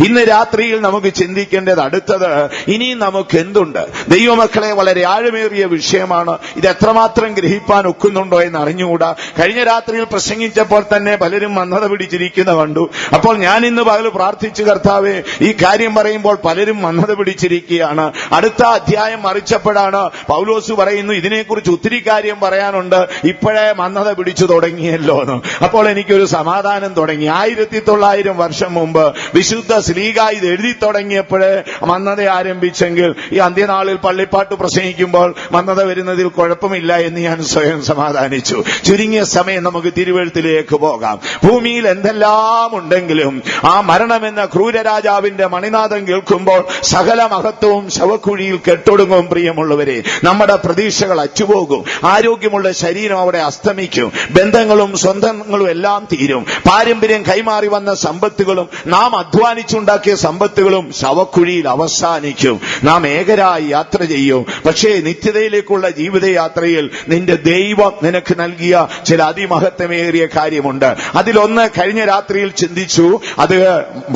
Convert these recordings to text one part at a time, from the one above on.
ഇന്ന് രാത്രിയിൽ നമുക്ക് ചിന്തിക്കേണ്ടത് അടുത്തത്, ഇനിയും നമുക്ക് എന്തുണ്ട്? ദൈവമക്കളെ, വളരെ ആഴമേറിയ വിഷയമാണ്. ഇത് എത്രമാത്രം ഗ്രഹിപ്പാൻ ഒക്കുന്നുണ്ടോ എന്ന് അറിഞ്ഞുകൂടാ. കഴിഞ്ഞ രാത്രിയിൽ പ്രസംഗിച്ചപ്പോൾ തന്നെ പലരും മന്ദത പിടിച്ചിരിക്കുന്ന കണ്ടു. അപ്പോൾ ഞാൻ ഇന്ന് പകൽ പ്രാർത്ഥിച്ചു, കർത്താവേ, ഈ കാര്യം പറയുമ്പോൾ പലരും മന്ദത പിടിച്ചിരിക്കുകയാണ്. അടുത്ത അധ്യായം മറിച്ചപ്പോഴാണ് പൗലോസ് പറയുന്നു, ഇതിനെക്കുറിച്ച് ഒത്തിരി കാര്യം പറയാനുണ്ട്, ഇപ്പോഴേ മന്ദത പിടിച്ചു തുടങ്ങിയല്ലോ എന്ന്. അപ്പോൾ എനിക്കൊരു സമാധാനം തുടങ്ങി. 1900 വർഷം മുമ്പ് വിശുദ്ധ ശ്ലീഹ ഇത് എഴുതി തുടങ്ങിയപ്പോഴേ മന്ദത ആരംഭിച്ചെങ്കിൽ ഈ അന്ത്യനാളിൽ പള്ളിപ്പാട്ട് പ്രസംഗിക്കുമ്പോൾ മന്ദത വരുന്നതിൽ കുഴപ്പമില്ല എന്ന് ഞാൻ സ്വയം സമാധാനിച്ചു. ചുരുങ്ങിയ സമയം നമുക്ക് തിരുവെഴുത്തിലേക്ക് പോകാം. ഭൂമിയിൽ എന്തെല്ലാം ഉണ്ടെങ്കിലും ആ മരണമെന്ന ക്രൂരരാജാവിന്റെ മണിനാദം കേൾക്കുമ്പോൾ സകല മഹത്വവും ശവക്കുഴിയിൽ കെട്ടൊടുങ്ങും. പ്രിയമുള്ളവരെ, നമ്മുടെ പ്രതീക്ഷകൾ അറ്റുപോകും. ആരോഗ്യമുള്ള ശരീരം അവിടെ അസ്തമിക്കും. ബന്ധങ്ങളും സ്വന്തങ്ങളും എല്ലാം തീരും. പാരമ്പര്യം കൈമാറി വന്ന സമ്പത്തുകളും നാം അധ്വാനിച്ചുണ്ടാക്കിയ സമ്പത്തുകളും ശവക്കുഴിയിൽ അവസാനിക്കും. നാം ഏകരായി യാത്ര ചെയ്യും. പക്ഷേ നിത്യതയിലേക്കുള്ള ജീവിതയാത്രയിൽ നിന്റെ ദൈവം നിനക്ക് നൽകിയ ചില അതിമഹത്വമേറിയ കാര്യമുണ്ട്. അതിലൊന്ന് കഴിഞ്ഞ രാത്രിയിൽ ചിന്തിച്ചു. അത്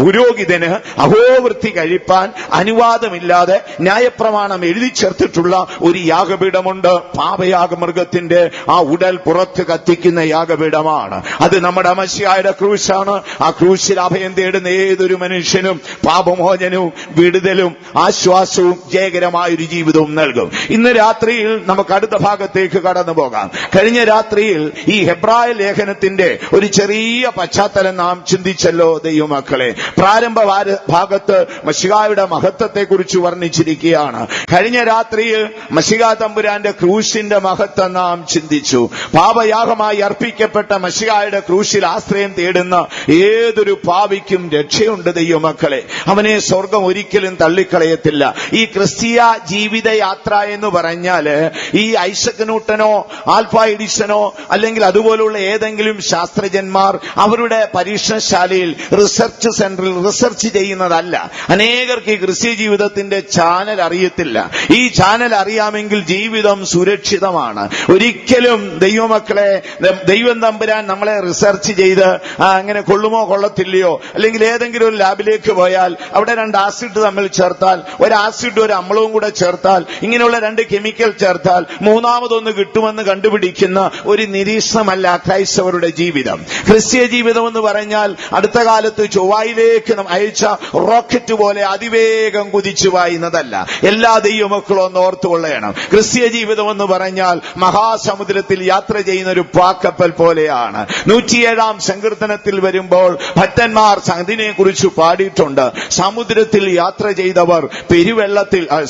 പുരോഹിതന് അഹോവൃത്തി കഴിപ്പാൻ അനുവാദമില്ലാതെ ന്യായപ്രമാണം എഴുതി ചേർത്തിട്ടുള്ള ഒരു യാഗപീഠമുണ്ട്. പാപയാഗമൃഗത്തിന്റെ ആ ഉടൽ പുറത്ത് കത്തിക്കുന്ന യാഗപീഠമാണ്. അത് നമ്മുടെ മശിഹായുടെ ക്രൂശാണ്. ആ ക്രൂശിൽ അഭയം തേടുന്ന ഏതൊരു മനുഷ്യനും പാപമോചനവും വിടുതലും ആശ്വാസവും ജയകരമായൊരു ജീവിതവും നൽകും. ഇന്ന് രാത്രിയിൽ നമുക്ക് അടുത്ത ഭാഗത്തേക്ക് കടന്നു പോകാം. കഴിഞ്ഞ രാത്രിയിൽ ഈ ഹെബ്രായ ലേഖനത്തിന്റെ ഒരു ചെറിയ പശ്ചാത്തലം നാം ചിന്തിച്ചല്ലോ ദൈവമക്കളെ. പ്രാരംഭ ഭാഗത്ത് മശിഹായുടെ മഹത്വത്തെക്കുറിച്ച് വർണ്ണിച്ചിരിക്കുകയാണ്. കഴിഞ്ഞ രാത്രിയിൽ മശിഹാ തമ്പുരാന്റെ ക്രൂശിന്റെ മഹത്വം നാം ചിന്തിച്ചു. പാപയാഗമായി അർപ്പിക്കപ്പെട്ട മശിഹായുടെ ക്രൂശിൽ ആശ്രയം തേടുന്ന ഏതൊരു പാപിക്കും രക്ഷയുണ്ട് ദൈവമക്കളെ. അവനെ സ്വർഗം ഒരിക്കലും തള്ളിക്കളയത്തില്ല. ഈ ക്രിസ്തീയ ജീവിതയാത്ര എന്ന് പറഞ്ഞാല് ഈ ഐസക് ന്യൂട്ടനോ ആൽഫ എഡിസനോ അല്ലെങ്കിൽ അതുപോലുള്ള ഏതെങ്കിലും ശാസ്ത്രജ്ഞന്മാർ അവരുടെ പരീക്ഷണശാലയിൽ റിസർച്ച് സെന്ററിൽ റിസർച്ച് ചെയ്യുന്നതല്ല. അനേകർക്ക് ഈ ക്രിസ്തീയ ജീവിതത്തിന്റെ ചാനൽ അറിയത്തില്ല. ഈ ചാനൽ അറിയാമെങ്കിൽ ജീവിതം സുരക്ഷിതമാണ്. ഒരിക്കലും ദൈവമക്കളെ, ദൈവം തമ്പുരാൻ നമ്മളെ റിസർച്ച് ചെയ്ത് അങ്ങനെ കൊള്ളുമോ കൊള്ളത്തില്ലയോ, അല്ലെങ്കിൽ ഏതെങ്കിലും ഒരു ലാബിലേക്ക് പോയാൽ അവിടെ 2 ആസിഡ് തമ്മിൽ ചേർത്താൽ, ഒരു ആസിഡ് ഒരു അമ്ലവും കൂടെ ചേർത്താൽ, ഇങ്ങനെയുള്ള 2 കെമിക്കൽ ചേർത്താൽ മൂന്നാമതൊന്ന് കിട്ടുമെന്ന് കണ്ടുപിടിക്കുന്ന ഒരു നിരീക്ഷണമല്ല ക്രൈസ്തവരുടെ ജീവിതം. ക്രിസ്തീയ ജീവിതം എന്ന് പറഞ്ഞാൽ അടുത്ത കാലത്ത് ചൊവ്വായിലേക്ക് അയച്ച റോക്കറ്റ് പോലെ അതിവേഗം കുതിച്ചു പായുന്നതല്ല. എല്ലാ ദൈവമക്കളും ഒന്ന് ഓർത്തുകൊള്ളണം. ക്രിസ്തീയ ജീവിതം എന്ന് പറഞ്ഞാൽ മഹാസമുദ്രത്തിൽ യാത്ര ചെയ്യുന്ന ഒരു പാക്കപ്പൽ പോലെയാണ്. 107-ാം സങ്കീർത്തനത്തിൽ വരുമ്പോൾ ഭക്തന്മാർ അതിനെക്കുറിച്ച് പാടിയിട്ടുണ്ട്. സമുദ്രത്തിൽ യാത്ര ചെയ്തവർ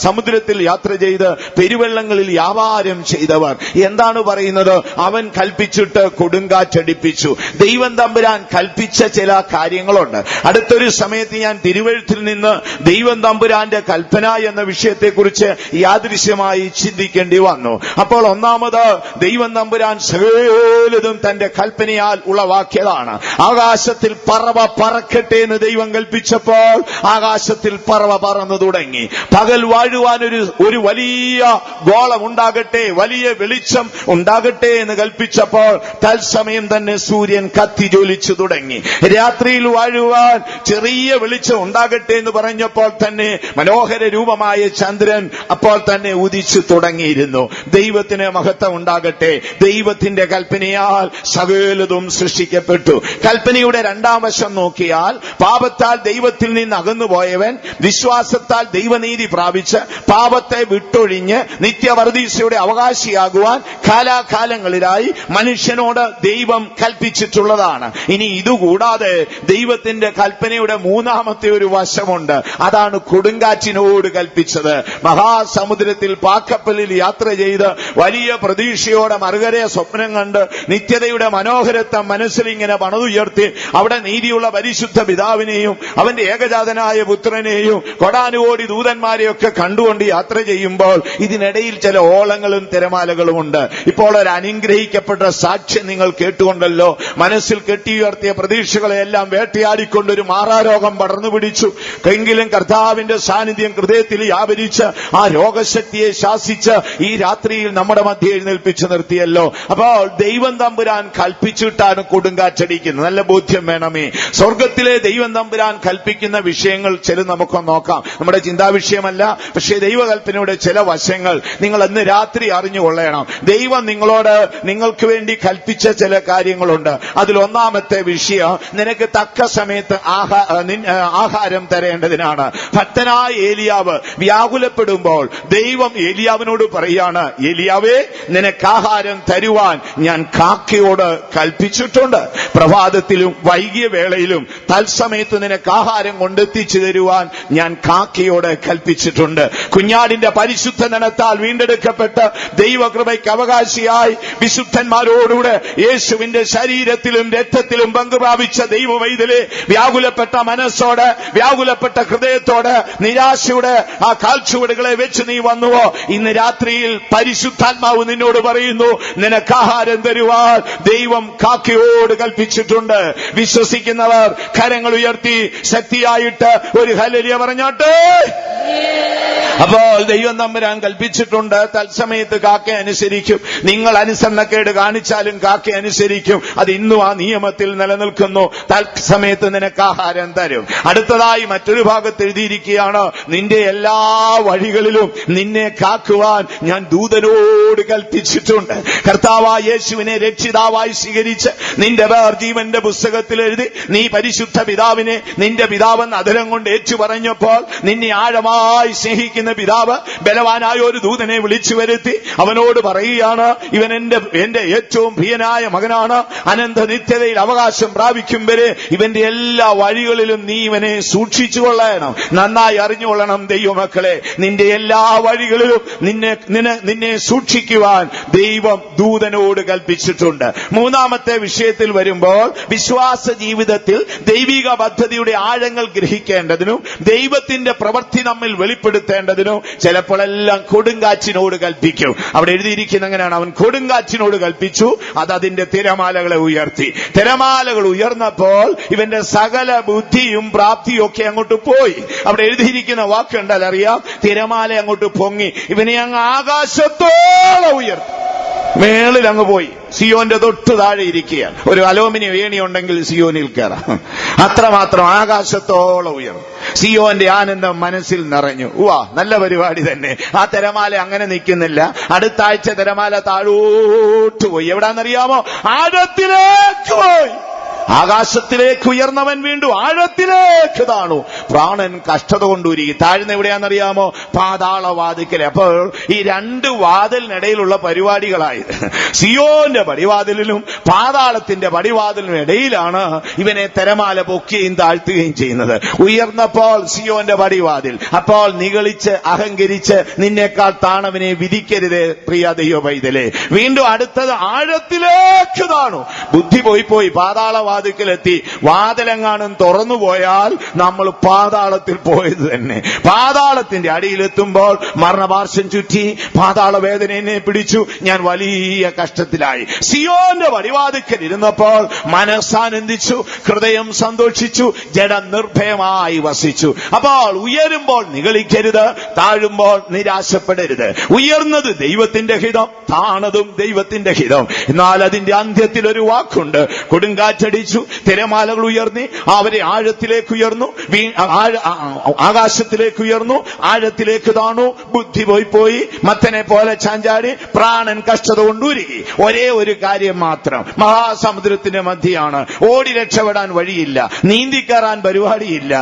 സമുദ്രത്തിൽ യാത്ര ചെയ്ത് പെരുവെള്ളങ്ങളിൽ വ്യാപാരം ചെയ്തവർ. എന്താണ് പറയുന്നത്? അവൻ കൽപ്പിച്ചിട്ട് കൊടുങ്കാറ്റടിപ്പിച്ചു. ദൈവം തമ്പുരാൻ കൽപ്പിച്ച ചില കാര്യങ്ങളുണ്ട്. അടുത്തൊരു സമയത്ത് ഞാൻ തിരുവെഴുത്തിൽ നിന്ന് ദൈവം തമ്പുരാന്റെ കൽപ്പന എന്ന വിഷയത്തെക്കുറിച്ച് യാദൃശ്യമായി ചിന്തിക്കേണ്ടി വന്നു. അപ്പോൾ ഒന്നാമത് ദൈവം തമ്പുരാൻ സകലതും തന്റെ കൽപ്പനയാൽ ഉളവാക്കിയതാണ്. ആകാശത്തിൽ പറവ പറക്കട്ടെ എന്ന് ദൈവം കൽപ്പിച്ചപ്പോൾ ആകാശത്തിൽ പറവ പറന്നു തുടങ്ങി. പകൽ വാഴുവാൻ ഒരു വലിയ ഗോളം ഉണ്ടാകട്ടെ, വലിയ വെളിച്ചം ഉണ്ടാകട്ടെ എന്ന് കൽപ്പിച്ചപ്പോൾ തത്സമയം തന്നെ സൂര്യൻ കത്തി ജ്വലിച്ചു തുടങ്ങി. രാത്രിയിൽ വാഴുവാൻ ചെറിയ വെളിച്ചം ഉണ്ടാകട്ടെ എന്ന് പറഞ്ഞപ്പോൾ തന്നെ മനോഹര രൂപമായ ചന്ദ്രൻ അപ്പോൾ തന്നെ ഉദിച്ചു തുടങ്ങിയിരുന്നു. ദൈവത്തിന് മഹത്വം ഉണ്ടാകട്ടെ. ദൈവത്തിന്റെ കൽപ്പനയാൽ സകലതും സൃഷ്ടിക്കപ്പെട്ടു. കൽപ്പനയുടെ 2-ാം വശം നോക്കിയാൽ പാപത്താൽ ദൈവത്തിൽ നിന്ന് അകന്നുപോയവൻ വിശ്വാസത്താൽ ദൈവനീതി പ്രാപിച്ച് പാപത്തെ വിട്ടൊഴിഞ്ഞ് നിത്യവർദ്ധീസയുടെ അവകാശിയാകുവാൻ കാലാകാലങ്ങളിലായി മനുഷ്യനോട് ദൈവം കൽപ്പിച്ചിട്ടുള്ളതാണ്. ഇനി ഇതുകൂടാതെ ദൈവത്തിന്റെ കൽപ്പനയുടെ 3-ാമത്തെ ഒരു വശമുണ്ട്. അതാണ് കൊടുങ്കാറ്റിനോട് കൽപ്പിച്ചത്. മഹാസമുദ്രത്തിൽ പാക്കപ്പലിൽ യാത്ര ചെയ്ത് വലിയ പ്രതീക്ഷയോടെ മറുകരയെ സ്വപ്നം കണ്ട് നിത്യതയുടെ മനോഹരത്വം മനസ്സിൽ ഇങ്ങനെ പണിതുയർത്തി അവിടെ നീതിയുള്ള പരിശുദ്ധ പിതാവിനെയും അവന്റെ ഏകജാതനായ പുത്രനെയും കൊടാനുകോടി ദൂതന്മാരെയൊക്കെ കണ്ടുകൊണ്ട് യാത്ര ചെയ്യുമ്പോൾ ഇതിനിടയിൽ ചില ഓളങ്ങളും തിരമാലകളുമുണ്ട്. ഇപ്പോൾ ഒരു അനുഗ്രഹിക്കപ്പെട്ട സാക്ഷ്യം നിങ്ങൾ കേട്ടുകൊണ്ടല്ലോ. മനസ്സിൽ കെട്ടിയുയർത്തിയ പ്രതീക്ഷകളെല്ലാം വേട്ടയാടിക്കൊണ്ടൊരു മാറാരോഗം പടർന്നു പിടിച്ചു. എങ്കിലും കർത്താവിന്റെ സാന്നിധ്യം ഹൃദയത്തിൽ വ്യാപരിച്ച് ആ രോഗശക്തിയെ ശാസിച്ച് ഈ രാത്രിയിൽ നമ്മുടെ മധ്യ എഴുന്നേൽപ്പിച്ചു നിർത്തിയല്ലോ. അപ്പോൾ ദൈവം തമ്പുരാൻ കൽപ്പിച്ചിട്ടാണ് കൊടുങ്കാറ്റടിക്കുന്നത്. നല്ല ബോധ്യം വേണമേ. സ്വർഗത്തിലെ ദൈവം തമ്പുരാൻ കൽപ്പിക്കുന്ന വിഷയങ്ങൾ ചില നമുക്കൊന്ന് നോക്കാം. നമ്മുടെ ചിന്താ വിഷയമല്ല, പക്ഷേ ദൈവകൽപ്പനയുടെ ചില വശങ്ങൾ നിങ്ങൾ അന്ന് രാത്രി അറിഞ്ഞുകൊള്ളണം. ദൈവം നിങ്ങൾക്ക് വേണ്ടി കൽപ്പിച്ച ചില കാര്യങ്ങളുണ്ട്. അതിൽ ഒന്നാമത്തെ വിഷയം, നിനക്ക് തക്ക സമയത്ത് ആഹാരം തരേണ്ടതിനാണ്. ഭക്തനായ ഏലിയാവ് വ്യാകുലപ്പെടുമ്പോൾ ദൈവം ഏലിയാവിനോട് പറയാണ്, ഏലിയാവേ, നിനക്ക് ആഹാരം തരുവാൻ ഞാൻ കാക്കയോട് കൽപ്പിച്ചിട്ടുണ്ട്. പ്രഭാതത്തിലും വൈകിയ വേളയിലും തത്സമയത്ത് നിനക്ക് ആഹാരം കൊണ്ടെത്തിച്ചു തരുവാൻ ഞാൻ കാക്കയോട് കൽപ്പിച്ചിട്ടുണ്ട്. കുഞ്ഞാടിന്റെ പരിശുദ്ധ നനത്താൽ വീണ്ടെടുക്കപ്പെട്ട് ദൈവകൃപയ്ക്ക് അവകാശിയായി വിശുദ്ധന്മാരോടുകൂടെ യേശുവിന്റെ ശരീരത്തിലും രക്തത്തിലും പങ്കുപ്രാപിച്ച ദൈവവൈതലെ, വ്യാകുലപ്പെട്ട മനസ്സോട്, വ്യാകുലപ്പെട്ട ഹൃദയത്തോട്, നിരാശയുടെ ആ കാൽച്ചുവടുകളെ വെച്ച് നീ വന്നുവോ? ഇന്ന് രാത്രിയിൽ പരിശുദ്ധാത്മാവ് നിന്നോട് പറയുന്നു, നിനക്ക് ആഹാരം തരുവാൻ ദൈവം കാക്കയോട് കൽപ്പിച്ചിട്ടുണ്ട്. വിശ്വസിക്കുന്നവർ കരങ്ങൾ ഉയർത്തി ശക്തിയായിട്ട് ഒരു ഹല്ലേലൂയ പറഞ്ഞോട്ടെ. അപ്പോൾ ദൈവം തമ്പുരാൻ കൽപ്പിച്ചിട്ടുണ്ട്, തത്സമയത്ത് കാക്ക അനുസരിക്കും. നിങ്ങൾ അനുസരണക്കേട് കാണിച്ചാലും കാക്ക അനുസരിക്കും. അത് ഇന്നും ആ നിയമത്തിൽ നിലനിൽക്കുന്നു. തത്സമയത്ത് നിനക്ക് ആഹാരം തരും. അടുത്തതായി മറ്റൊരു ഭാഗത്ത് എഴുതിയിരിക്കുകയാണ്, നിന്റെ എല്ലാ വഴികളിലും നിന്നെ കാക്കുവാൻ ഞാൻ ദൂതനോട് കൽപ്പിച്ചിട്ടുണ്ട്. കർത്താവായ യേശുവിനെ രക്ഷിതാവായി സ്വീകരിച്ച് നിന്റെ പേർ ജീവന്റെ പുസ്തകത്തിൽ എഴുതി നീ പരിശുദ്ധ പിതാവിനെ നിന്റെ പിതാവെന്ന് അധരം കൊണ്ട് ഏറ്റു പറഞ്ഞപ്പോൾ, നിന്നെ ആഴമായി സ്നേഹിക്കുന്ന പിതാവ് ബലവാനായ ഒരു ദൂതനെ വിളിച്ചു വരുത്തി അവനോട് പറയുകയാണ്, ഇവൻ എന്റെ ഏറ്റവും പ്രിയനായ മകനാണ്. അനന്ത നിത്യതയിൽ അവകാശം പ്രാപിക്കും വരെ ഇവന്റെ എല്ലാ വഴികളിലും നീ ഇവനെ സൂക്ഷിച്ചു കൊള്ളണം. നന്നായി അറിഞ്ഞുകൊള്ളണം ദൈവമക്കളെ, നിന്റെ എല്ലാ വഴികളിലും നിന്നെ സൂക്ഷിക്കുവാൻ ദൈവം ദൂതനോട് കൽപ്പിച്ചിട്ടുണ്ട്. മൂന്നാമത്തെ വിഷയത്തിൽ വരുമ്പോൾ, വിശ്വാസ ജീവിതത്തിൽ ദൈവിക പദ്ധതിയുടെ ആഴങ്ങൾ ഗ്രഹിക്കേണ്ടതിനും ദൈവത്തിന്റെ പ്രവൃത്തി നമ്മിൽ വെളിപ്പെടുത്തേണ്ടതിനും ചിലപ്പോഴെല്ലാം കൊടുങ്കാറ്റിനോട് കൽപ്പിക്കും. അവിടെ എഴുതിയിരിക്കുന്ന അങ്ങനെയാണ്, അവൻ കൊടുങ്കാറ്റിനോട് കൽപ്പിച്ചു, അത് അതിന്റെ തിരമാലകളെ ഉയർത്തി. തിരമാലകൾ ഉയർന്നപ്പോൾ ഇവന്റെ സകല ബുദ്ധിയും പ്രാപ്തിയും ഒക്കെ അങ്ങോട്ട് പോയി. അവിടെ എഴുതിയിരിക്കുന്ന വാക്കുണ്ടാൽ അറിയാം, തിരമാല അങ്ങോട്ട് പൊങ്ങി ഇവനെ അങ്ങ് ആകാശത്തോളം ഉയർത്തി, മേളിൽ അങ്ങ് പോയി. സിയോന്റെ തൊട്ട് താഴെ ഇരിക്കുകയാണ്. ഒരു അലൂമിനിയം ഏണി ഉണ്ടെങ്കിൽ സിയോനിൽ കയറാം. അത്രമാത്രം ആകാശത്തോളം ഉയർന്നു. സിയോന്റെ ആനന്ദം മനസ്സിൽ നിറഞ്ഞു. നല്ല പരിപാടി തന്നെ. ആ തിരമാല അങ്ങനെ നിൽക്കുന്നില്ല. അടുത്ത ആഴ്ച തിരമാല താഴോട്ട് പോയി. എവിടാന്നറിയാമോ? ആഴത്തിലേക്ക് പോയി. ആകാശത്തിലേക്ക് ഉയർന്നവൻ വീണ്ടും ആഴത്തിലേക്ക് താണു. പ്രാണൻ കഷ്ടത കൊണ്ടുരുകി. താഴ്ന്ന എവിടെയാണെന്നറിയാമോ? പാതാളവാതിക്കൽ. അപ്പോൾ ഈ രണ്ട് വാതിലിനിടയിലുള്ള പരിപാടികളായത്. സിയോന്റെ പടിവാതിലിനും പാതാളത്തിന്റെ പടിവാതിലിനും ഇടയിലാണ് ഇവനെ തിരമാല പൊക്കുകയും താഴ്ത്തുകയും ചെയ്യുന്നത്. ഉയർന്നപ്പോൾ സിയോന്റെ പടിവാതിൽ. അപ്പോൾ നിഗളിച്ച് അഹങ്കരിച്ച് നിന്നേക്കാൾ താണവനെ വിധിക്കരുത് പ്രിയ ദൈവ പൈതലേ. വീണ്ടും അടുത്തത് ആഴത്തിലേക്ക് താണു. ബുദ്ധി പോയി പാതാളവാതിക്കലെത്തി. വാതിലെങ്ങാനും തുറന്നുപോയാൽ നമ്മൾ പാതാളത്തിൽ പോയത് തന്നെ. പാതാളത്തിന്റെ അടിയിലെത്തുമ്പോൾ മരണപാർശ്വം ചുറ്റി പാതാള വേദനയെ പിടിച്ചു. ഞാൻ വലിയ കഷ്ടത്തിലായി. സിയോന്റെ പടിവാതിക്കൽ ഇരുന്നപ്പോൾ മനസ്സാനന്ദിച്ചു, ഹൃദയം സന്തോഷിച്ചു, ജഡം നിർഭയമായി വസിച്ചു. അപ്പോൾ ഉയരുമ്പോൾ നിഗളിക്കരുത്, താഴുമ്പോൾ നിരാശപ്പെടരുത്. ഉയർന്നത് ദൈവത്തിന്റെ ഹിതം, താണതും ദൈവത്തിന്റെ ഹിതം. എന്നാൽ അതിന്റെ അന്ത്യത്തിൽ ഒരു വാക്കുണ്ട്. കൊടുങ്കാറ്റടിച്ചു, തിരമാലകൾ ഉയർന്നി, അവരെ ആഴത്തിലേക്ക് ഉയർന്നു, ആകാശത്തിലേക്ക് ഉയർന്നു, ആഴത്തിലേക്ക് താണു. ബുദ്ധി പോയി, മത്തനെ പോലെ ചാഞ്ചാടി, പ്രാണൻ കഷ്ടത കൊണ്ടുരുകി. ഒരേ ഒരു കാര്യം മാത്രം, മഹാസമുദ്രത്തിന്റെ മധ്യയാണ്. ഓടി രക്ഷപ്പെടാൻ വഴിയില്ല, നീന്തിക്കയറാൻ പരിപാടിയില്ല,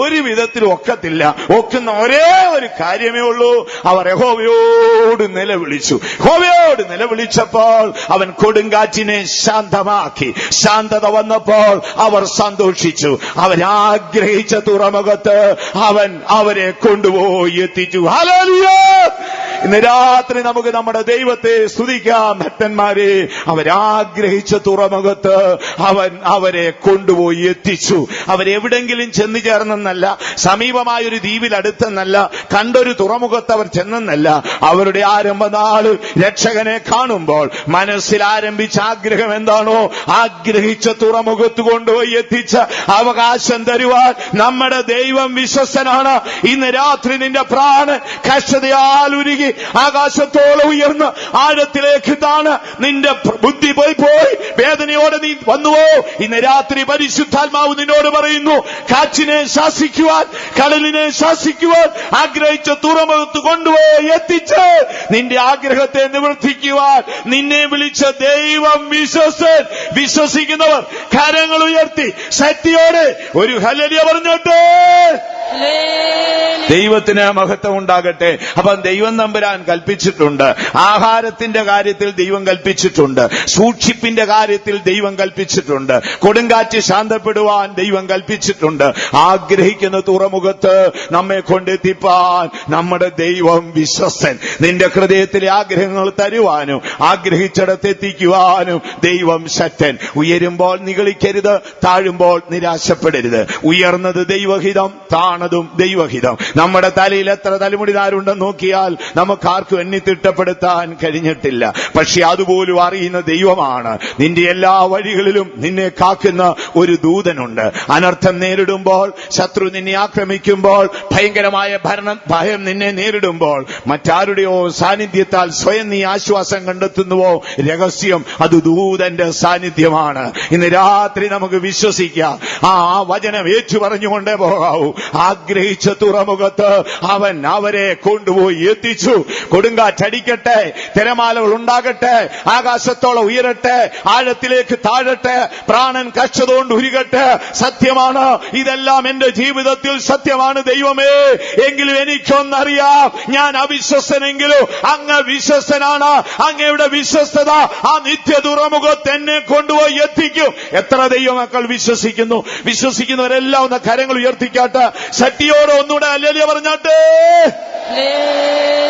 ഒരു വിധത്തിലും ഒക്കത്തില്ല. ഒക്കുന്ന ഒരേ ഒരു കാര്യമേ ഉള്ളൂ. അവർ യഹോവയോട് നിലവിളിച്ചു. യഹോവയോട് നിലവിളിച്ചപ്പോൾ അവൻ കൊടുങ്കാറ്റിനെ ശാന്തമാക്കി. ശാന്തത വന്നപ്പോൾ അവർ സന്തോഷിച്ചു. അവരാഗ്രഹിച്ച തുറമുഖത്ത് അവൻ അവരെ കൊണ്ടുപോയി എത്തിച്ചു. ഹല്ലേലൂയ! ഇന്ന് രാത്രി നമുക്ക് നമ്മുടെ ദൈവത്തെ സ്തുതിക്കാം ഭക്തന്മാരെ. അവരാഗ്രഹിച്ച തുറമുഖത്ത് അവൻ അവരെ കൊണ്ടുപോയി എത്തിച്ചു. അവരെവിടെങ്കിലും ചെന്നു ചേർന്നെന്നല്ല, സമീപമായൊരു ദ്വീപിൽ അടുത്തെന്നല്ല, കണ്ടൊരു തുറമുഖത്ത് അവർ ചെന്നെന്നല്ല. അവരുടെ ആരംഭനാള് രക്ഷകനെ കാണുമ്പോൾ മനസ്സിൽ ആരംഭിച്ച ആഗ്രഹം എന്താണോ, ആഗ്രഹിച്ച തുറമുഖത്ത് കൊണ്ടുപോയി എത്തിച്ച അവകാശം തരുവാൻ നമ്മുടെ ദൈവം വിശ്വസ്തനാണ്. ഇന്ന് രാത്രി നിന്റെ പ്രാണൻ കഷ്ടതയാൽ ഉരുകി ആകാശത്തോളം ഉയർന്ന് ആഴത്തിലേക്ക് താണ് നിന്റെ ബുദ്ധി പോയി വേദനയോടെ നീ വന്നുവോ? ഇന്ന് രാത്രി പരിശുദ്ധാത്മാവ് നിന്നോട് പറയുന്നു, കാറ്റിനെ ശാസിക്കുവാൻ, കടലിനെ ശാസിക്കുവാൻ ആഗ്രഹിച്ച തുറമുഖത്ത് കൊണ്ടുപോയി എത്തിച്ച് നിന്റെ ആഗ്രഹത്തെ നിവർത്തിക്കുവാൻ നിന്നെ വിളിച്ച ദൈവം വിശ്വസൻ. വിശ്വസിക്കുന്നവർ കരങ്ങൾ ഉയർത്തി ശക്തിയോടെ ഒരു ഹല്ലേലൂയ പറഞ്ഞോട്ടെ. ദൈവത്തിന് മഹത്വം ഉണ്ടാകട്ടെ. അപ്പം ദൈവം തമ്പുരാൻ കൽപ്പിച്ചിട്ടുണ്ട്. ആഹാരത്തിന്റെ കാര്യത്തിൽ ദൈവം കൽപ്പിച്ചിട്ടുണ്ട്. സൂക്ഷിപ്പിന്റെ കാര്യത്തിൽ ദൈവം കൽപ്പിച്ചിട്ടുണ്ട്. കൊടുങ്കാറ്റ് ശാന്തപ്പെടുവാൻ ദൈവം കൽപ്പിച്ചിട്ടുണ്ട്. ആഗ്രഹിക്കുന്ന തുറമുഖത്ത് നമ്മെ കൊണ്ടെത്തിപ്പാൻ നമ്മുടെ ദൈവം വിശ്വസ്തൻ. നിന്റെ ഹൃദയത്തിലെ ആഗ്രഹങ്ങൾ തരുവാനും ആഗ്രഹിച്ചിടത്ത് എത്തിക്കുവാനും ദൈവം ശക്തൻ. ഉയരുമ്പോൾ നിഗളിക്കരുത്, താഴുമ്പോൾ നിരാശപ്പെടരുത്. ഉയർന്നത് ദൈവഹിതം, താണതും ദൈവഹിതം. നമ്മുടെ തലയിൽ എത്ര തലമുടിതാരുണ്ടെന്ന് നോക്കിയാൽ നമുക്കാർക്കും എണ്ണി തിട്ടപ്പെടുത്താൻ കഴിഞ്ഞിട്ടില്ല. പക്ഷെ അതുപോലും അറിയുന്ന ദൈവമാണ്. നിന്റെ എല്ലാ വഴികളിലും നിന്നെ കാക്കുന്ന ഒരു ദൂതനുണ്ട്. അനർത്ഥം നേരിടുമ്പോൾ, ശത്രു നിന്നെ ആക്രമിക്കുമ്പോൾ, ഭയങ്കരമായ ഭയം നിന്നെ നേരിടുമ്പോൾ, മറ്റാരുടെയോ സാന്നിധ്യത്താൽ സ്വയം നീ ആശ്വാസം കണ്ടെത്തുന്നുവോ? രഹസ്യം അത് ദൂതന്റെ സാന്നിധ്യമാണ്. ഇന്ന് രാത്രി നമുക്ക് വിശ്വസിക്കാം. ആ വചനം ഏറ്റു പറഞ്ഞുകൊണ്ടേ പോകാവൂ. ആഗ്രഹിച്ച തുറമുഖത്ത് അവൻ അവരെ കൊണ്ടുപോയി എത്തിച്ചു. കൊടുങ്കാറ്റടിക്കട്ടെ, തിരമാലകൾ ഉണ്ടാകട്ടെ, ആകാശത്തോളം ഉയരട്ടെ, ആഴത്തിലേക്ക് താഴട്ടെ, പ്രാണൻ കഷ്ടതുകൊണ്ട് ഉരുകട്ടെ. സത്യമാണ്, ഇതെല്ലാം എന്റെ ജീവിതത്തിൽ സത്യമാണ് ദൈവമേ. എങ്കിലും എനിക്കൊന്നറിയാം, ഞാൻ അവിശ്വസ്തനെങ്കിലും അങ്ങ് വിശ്വസ്തനാണ്. അങ്ങയുടെ വിശ്വസ്തത ആ നിത്യ തുറമുഖത്ത് എന്നെ കൊണ്ടുപോയി എത്തിക്കും. എത്ര ദൈവമക്കൾ വിശ്വസിക്കുന്നു? വിശ്വസിക്കുന്നവരെല്ലാം ഒന്ന് കരങ്ങൾ ഉയർത്തിക്കാട്ടെ. ശക്തിയോടെ ഒന്നുകൂടെ ഹല്ലേലൂയ പറഞ്ഞാട്ടെ.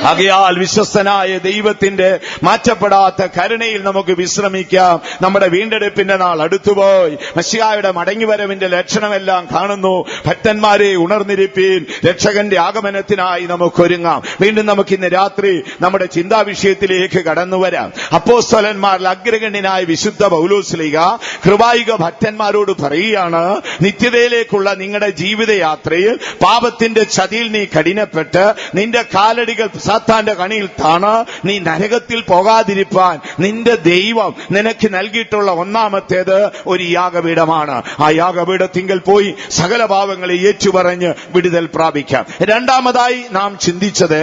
ആകയാൽ വിശ്വസ്തനായ ദൈവത്തിന്റെ മാറ്റപ്പെടാത്ത കരുണയിൽ നമുക്ക് വിശ്രമിക്കാം. നമ്മുടെ വീണ്ടെടുപ്പിന്റെ നാൾ അടുത്തുപോയി. മശിഹായുടെ മടങ്ങിവരവിന്റെ ലക്ഷണമെല്ലാം കാണുന്നു. ഭക്തന്മാരെ ഉണർന്നിരിപ്പീൻ, രക്ഷകന്റെ ആഗമനത്തിനായി നമുക്കൊരുങ്ങാം. വീണ്ടും നമുക്ക് ഇന്ന് രാത്രി നമ്മുടെ ചിന്താവിഷയത്തിലേക്ക് കടന്നുവരാം. അപ്പോസ്തലന്മാരിൽ അഗ്രഗണ്യനായ വിശുദ്ധ പൗലോസ്ലീഹ കൃപായിക ഭക്തന്മാരോട് പറയുകയാണ്, നിത്യതയിലേക്കുള്ള നിങ്ങളുടെ ജീവിതയാത്രയിൽ പാപത്തിന്റെ ചതിയിൽ നീ കഠിനപ്പെട്ട് നിന്റെ കാലടികൾ സാത്താന്റെ കണിയിൽ താണ് നീ നരകത്തിൽ പോകാതിരിപ്പാൻ നിന്റെ ദൈവം നിനക്ക് നൽകിയിട്ടുള്ള ഒന്നാമത്തേത് ഒരു യാഗപീഠമാണ്. ആ യാഗപീഠത്തിങ്കൽ പോയി സകല പാപങ്ങളെ ഏറ്റുപറഞ്ഞ് വിടുതൽ പ്രാപിക്കാം. രണ്ടാമതായി നാം ചിന്തിച്ചത്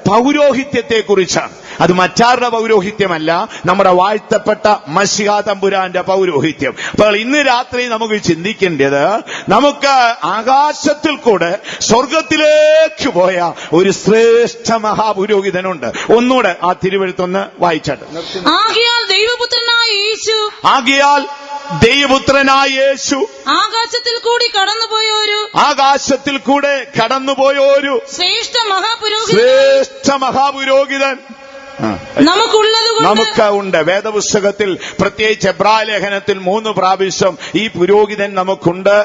പൗരോഹിത്യത്തെക്കുറിച്ചാണ്. അത് മറ്റാരുടെ പൗരോഹിത്യമല്ല, നമ്മുടെ വാഴ്ത്തപ്പെട്ട മശിഹാ തമ്പുരാന്റെ പൗരോഹിത്യം. അപ്പോൾ ഇന്ന് രാത്രി നമുക്ക് ചിന്തിക്കേണ്ടത്, നമുക്ക് ആകാശത്തിൽ കൂടെ സ്വർഗത്തിലേക്ക് പോയ ഒരു ശ്രേഷ്ഠ മഹാപുരോഹിതനുണ്ട്. ഒന്നുകൂടെ ആ തിരുവെഴുത്തൊന്ന് വായിച്ചാട്ട്. ആകയാൽ ദൈവപുത്രനായ യേശു ആകാശത്തിൽ കൂടെ കടന്നുപോയൊരു ശ്രേഷ്ഠ മഹാപുരോഹിതൻ നമുക്കുണ്ട്. വേദപുസ്തകത്തിൽ പ്രത്യേകിച്ച് എബ്രായ ലേഖനത്തിൽ 3 പ്രാവശ്യം ഈ പുരോഹിതൻ നമുക്കുണ്ട്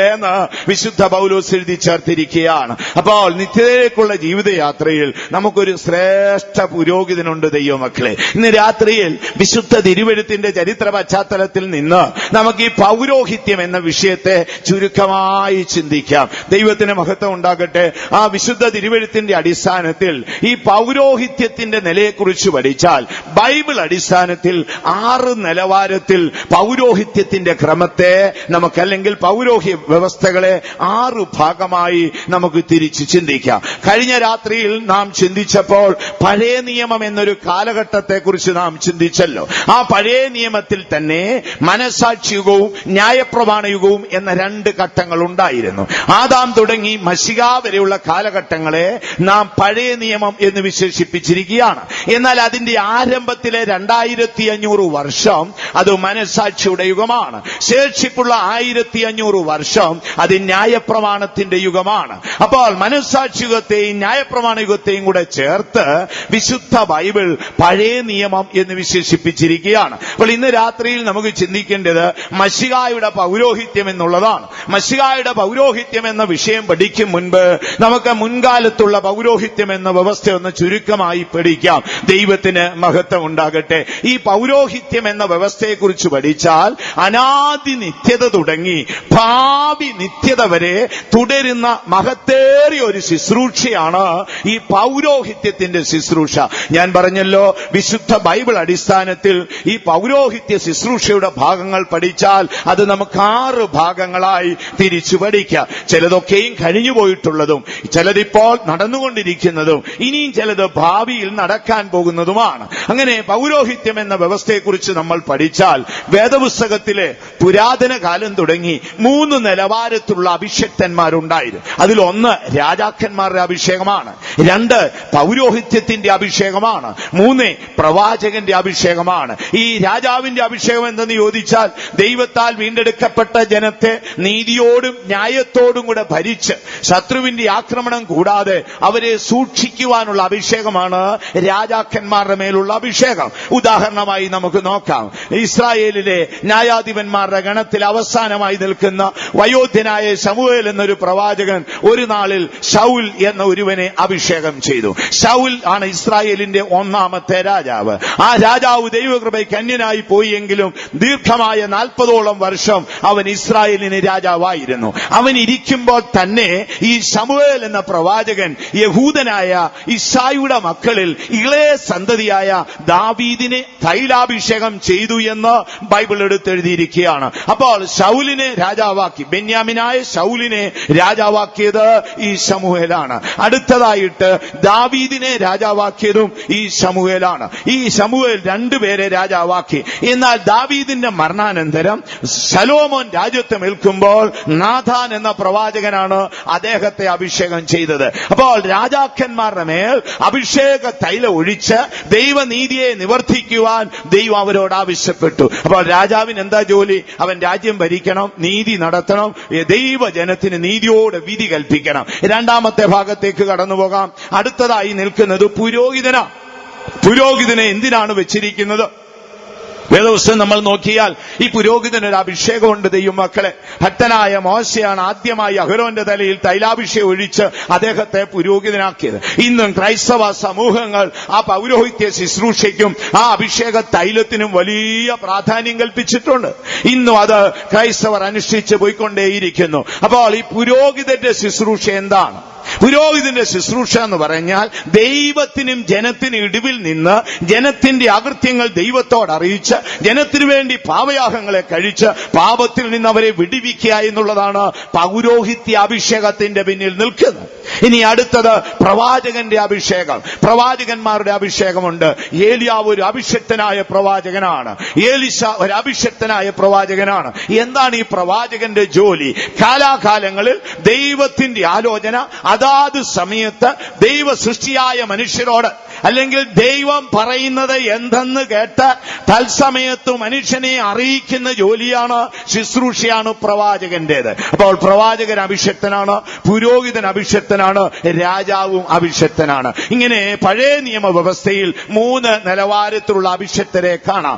എന്ന് വിശുദ്ധ പൗലോസ് എഴുതി ചേർത്തിരിക്കുകയാണ്. അപ്പോൾ നിത്യതയിലേക്കുള്ള ജീവിതയാത്രയിൽ നമുക്കൊരു ശ്രേഷ്ഠ പുരോഹിതനുണ്ട് ദൈവമക്കളെ. ഇന്ന് രാത്രിയിൽ വിശുദ്ധ തിരുവെഴുത്തിന്റെ ചരിത്ര പശ്ചാത്തലത്തിൽ നിന്ന് നമുക്ക് ഈ പൗരോഹിത്യം എന്ന വിഷയത്തെ ചുരുക്കമായി ചിന്തിക്കാം. ദൈവത്തിന് മഹത്വം ഉണ്ടാകട്ടെ. ആ വിശുദ്ധ തിരുവെഴുത്തിന്റെ അടിസ്ഥാനത്തിൽ ഈ പൗരോഹിത്യത്തിന്റെ നിലയെക്കുറിച്ച് പഠിച്ചാൽ ബൈബിൾ അടിസ്ഥാനത്തിൽ 6 നിലവാരത്തിൽ പൗരോഹിത്യത്തിന്റെ ക്രമത്തെ നമുക്ക്, അല്ലെങ്കിൽ പൗരോഹിത്യ വ്യവസ്ഥകളെ 6 ഭാഗമായി നമുക്ക് തിരിച്ച് ചിന്തിക്കാം. കഴിഞ്ഞ രാത്രിയിൽ നാം ചിന്തിച്ചപ്പോൾ പഴയ നിയമം എന്നൊരു കാലഘട്ടത്തെക്കുറിച്ച് നാം ചിന്തിച്ചല്ലോ. ആ പഴയ നിയമത്തിൽ തന്നെ മനസാക്ഷിയുഗവും ന്യായപ്രമാണയുഗവും എന്ന 2 ഘട്ടങ്ങൾ ഉണ്ടായിരുന്നു. ആദാം തുടങ്ങി മശിഹാ വരെയുള്ള കാലഘട്ടങ്ങളെ നാം പഴയ നിയമം എന്ന് വിശേഷിപ്പിച്ചിരിക്കുകയാണ്. എന്നാൽ അതിന്റെ ആരംഭത്തിലെ 2500 വർഷം അത് മനസാക്ഷിയുടെ യുഗമാണ്. ശേഷിപ്പുള്ള 1500 വർഷം അത് ന്യായപ്രമാണത്തിന്റെ യുഗമാണ്. അപ്പോൾ മനസാക്ഷിയുഗത്തെയും ന്യായപ്രമാണ യുഗത്തെയും കൂടെ ചേർത്ത് വിശുദ്ധ ബൈബിൾ പഴയ നിയമം എന്ന് വിശേഷിപ്പിച്ചിരിക്കുകയാണ്. അപ്പോൾ ഇന്ന് രാത്രിയിൽ നമുക്ക് ചിന്തിക്കേണ്ടത് മശിഹായുടെ പൗരോഹിത്യം എന്നുള്ളതാണ്. മശിഹായുടെ പൗരോഹിത്യം എന്ന വിഷയം പഠിക്കും മുൻപ് നമുക്ക് മുൻകാലത്തുള്ള പൗരോഹിത്യം എന്ന വ്യവസ്ഥ ഒന്ന് ചുരുക്കമായി പഠിക്കാം. പ്രാർത്ഥിക്കാം. ദൈവത്തിന് മഹത്വം ഉണ്ടാകട്ടെ. ഈ പൗരോഹിത്യം എന്ന വ്യവസ്ഥയെക്കുറിച്ച് പഠിച്ചാൽ അനാദി നിത്യത തുടങ്ങി ഭാവി നിത്യത വരെ തുടരുന്ന മഹത്തേറിയ ഒരു ശുശ്രൂഷയാണ് ഈ പൗരോഹിത്യത്തിന്റെ ശുശ്രൂഷ. ഞാൻ പറഞ്ഞല്ലോ, വിശുദ്ധ ബൈബിൾ അടിസ്ഥാനത്തിൽ ഈ പൗരോഹിത്യ ശുശ്രൂഷയുടെ ഭാഗങ്ങൾ പഠിച്ചാൽ അത് നമുക്ക് 6 ഭാഗങ്ങളായി തിരിച്ചു പഠിക്കാം. ചിലതൊക്കെയും കഴിഞ്ഞു പോയിട്ടുള്ളതും, ചിലതിപ്പോൾ നടന്നുകൊണ്ടിരിക്കുന്നതും, ഇനിയും ചിലത് ഭാവിയിൽ നടക്കാൻ പോകുന്നതുമാണ്. അങ്ങനെ പൗരോഹിത്യം എന്ന വ്യവസ്ഥയെക്കുറിച്ച് നമ്മൾ പഠിച്ചാൽ വേദപുസ്തകത്തിലെ പുരാതന കാലം തുടങ്ങി 3 നിലവാരത്തിലുള്ള അഭിഷക്തന്മാരുണ്ടായിരുന്നു. അതിലൊന്ന് രാജാക്കന്മാരുടെ അഭിഷേകമാണ്, 2 പൗരോഹിത്യത്തിന്റെ അഭിഷേകമാണ്, 3 പ്രവാചകന്റെ അഭിഷേകമാണ്. ഈ രാജാവിന്റെ അഭിഷേകം എന്തെന്ന് ചോദിച്ചാൽ ദൈവത്താൽ വീണ്ടെടുക്കപ്പെട്ട ജനത്തെ നീതിയോടും ന്യായത്തോടും കൂടെ ഭരിച്ച് ശത്രുവിന്റെ ആക്രമണം കൂടാതെ അവരെ സൂക്ഷിക്കുവാനുള്ള അഭിഷേകമാണ് രാജാക്കന്മാരുടെ മേലുള്ള അഭിഷേകം. ഉദാഹരണമായി നമുക്ക് നോക്കാം, ഇസ്രായേലിലെ ന്യായാധിപന്മാരുടെ ഗണത്തിൽ അവസാനമായി നിൽക്കുന്ന വയോധ്യനായ ശമൂവേൽ എന്നൊരു പ്രവാചകൻ ഒരു നാളിൽ ശൗൽ എന്ന ഒരുവനെ അഭിഷേകം ചെയ്തു. ശൗൽ ആണ് ഇസ്രായേലിന്റെ 1ാമത്തെ രാജാവ്. ആ രാജാവ് ദൈവകൃപയ്ക്ക് അന്യനായി പോയെങ്കിലും ദീർഘമായ 40ഓളം വർഷം അവൻ ഇസ്രായേലിന് രാജാവായിരുന്നു. അവൻ ഇരിക്കുമ്പോൾ തന്നെ ഈ ശമൂവേൽ എന്ന പ്രവാചകൻ യഹൂദനായ ഇശ്ശായിയുടെ മക്കളിൽ ഇളയ സന്തതിയായ ദാവീദിനെ തൈലാഭിഷേകം ചെയ്തു എന്ന് ബൈബിൾ എടുത്തെഴുതിയിരിക്കുകയാണ്. അപ്പോൾ ശൗലിനെ രാജാവാക്കി, ബെന്യാമിനായ ശൗലിനെ രാജാവാക്കിയത് ഈ ശമൂവേലാണ്. അടുത്തതായിട്ട് ദാവീദിനെ രാജാവാക്കിയതും ഈ ശമൂവേലാണ്. ഈ ശമൂവേൽ 2 പേരെ രാജാവാക്കി. എന്നാൽ ദാവീദിന്റെ മരണാനന്തരം ശലോമോൻ രാജ്യത്വം ഏൽക്കുമ്പോൾ നാഥാൻ എന്ന പ്രവാചകനാണ് അദ്ദേഹത്തെ അഭിഷേകം ചെയ്തത്. അപ്പോൾ രാജാക്കന്മാരുടെ മേൽ അഭിഷേക തൈലം ഒഴിച്ച് ദൈവനീതിയെ നിവർത്തിക്കുവാൻ ദൈവം അവരോട് ആവശ്യപ്പെട്ടു. അപ്പോൾ രാജാവിന് എന്താ ജോലി? അവൻ രാജ്യം ഭരിക്കണം, നീതി നടത്തണം, ദൈവജനത്തിന് നീതിയോടെ വിധി കൽപ്പിക്കണം. 2ാമത്തെ ഭാഗത്തേക്ക് കടന്നുപോകാം. അടുത്തതായി നിൽക്കുന്നത് പുരോഹിതനാണ്. പുരോഹിതനെ എന്തിനാണ് വെച്ചിരിക്കുന്നത്? വേദപുസ്തകം നമ്മൾ നോക്കിയാൽ ഈ പുരോഹിതനൊരു അഭിഷേകമുണ്ട്. ദൈവമക്കളെ, ഭക്തനായ മോശയാണ് ആദ്യമായി അഹരോന്റെ തലയിൽ തൈലാഭിഷേകം ഒഴിച്ച് അദ്ദേഹത്തെ പുരോഹിതനാക്കിയത്. ഇന്നും ക്രൈസ്തവ സമൂഹങ്ങൾ ആ പൗരോഹിത്യ ശുശ്രൂഷയ്ക്കും ആ അഭിഷേക തൈലത്തിനും വലിയ പ്രാധാന്യം കൽപ്പിച്ചിട്ടുണ്ട്. ഇന്നും അത് ക്രൈസ്തവർ അനുഷ്ഠിച്ച് പോയിക്കൊണ്ടേയിരിക്കുന്നു. അപ്പോൾ ഈ പുരോഹിതന്റെ ശുശ്രൂഷ എന്താണ്? പുരോഹിതന്റെ ശുശ്രൂഷ എന്ന് പറഞ്ഞാൽ ദൈവത്തിനും ജനത്തിനും ഇടിവിൽ നിന്ന് ജനത്തിന്റെ അകൃത്യങ്ങൾ ദൈവത്തോട് അറിയിച്ച് ജനത്തിനു വേണ്ടി പാപയാഗങ്ങളെ കഴിച്ച് പാപത്തിൽ നിന്ന് അവരെ വിടുവിക്കുക എന്നുള്ളതാണ് പൗരോഹിത്യ അഭിഷേകത്തിന്റെ പിന്നിൽ നിൽക്കുന്നത്. ഇനി അടുത്തത് പ്രവാചകന്റെ അഭിഷേകം. പ്രവാചകന്മാരുടെ അഭിഷേകമുണ്ട്. ഏലിയാവ് ഒരു അഭിഷക്തനായ പ്രവാചകനാണ്, ഏലിശ ഒരു അഭിഷക്തനായ പ്രവാചകനാണ്. എന്താണ് ഈ പ്രവാചകന്റെ ജോലി? കാലാകാലങ്ങളിൽ ദൈവത്തിന്റെ ആലോചന അതാത് സമയത്ത് ദൈവ സൃഷ്ടിയായ മനുഷ്യരോട്, അല്ലെങ്കിൽ ദൈവം പറയുന്നത് എന്തെന്ന് കേട്ട് തത്സമയത്ത് മനുഷ്യനെ അറിയിക്കുന്ന ജോലിയാണ്, ശുശ്രൂഷയാണ് പ്രവാചകന്റേത്. അപ്പോൾ പ്രവാചകൻ അഭിഷക്തനാണ്, പുരോഹിതൻ അഭിഷക്തനാണ്, രാജാവും അഭിഷക്തനാണ്. ഇങ്ങനെ പഴയ നിയമ വ്യവസ്ഥയിൽ 3 നിലവാരത്തിലുള്ള അഭിഷക്തരെ കാണാം.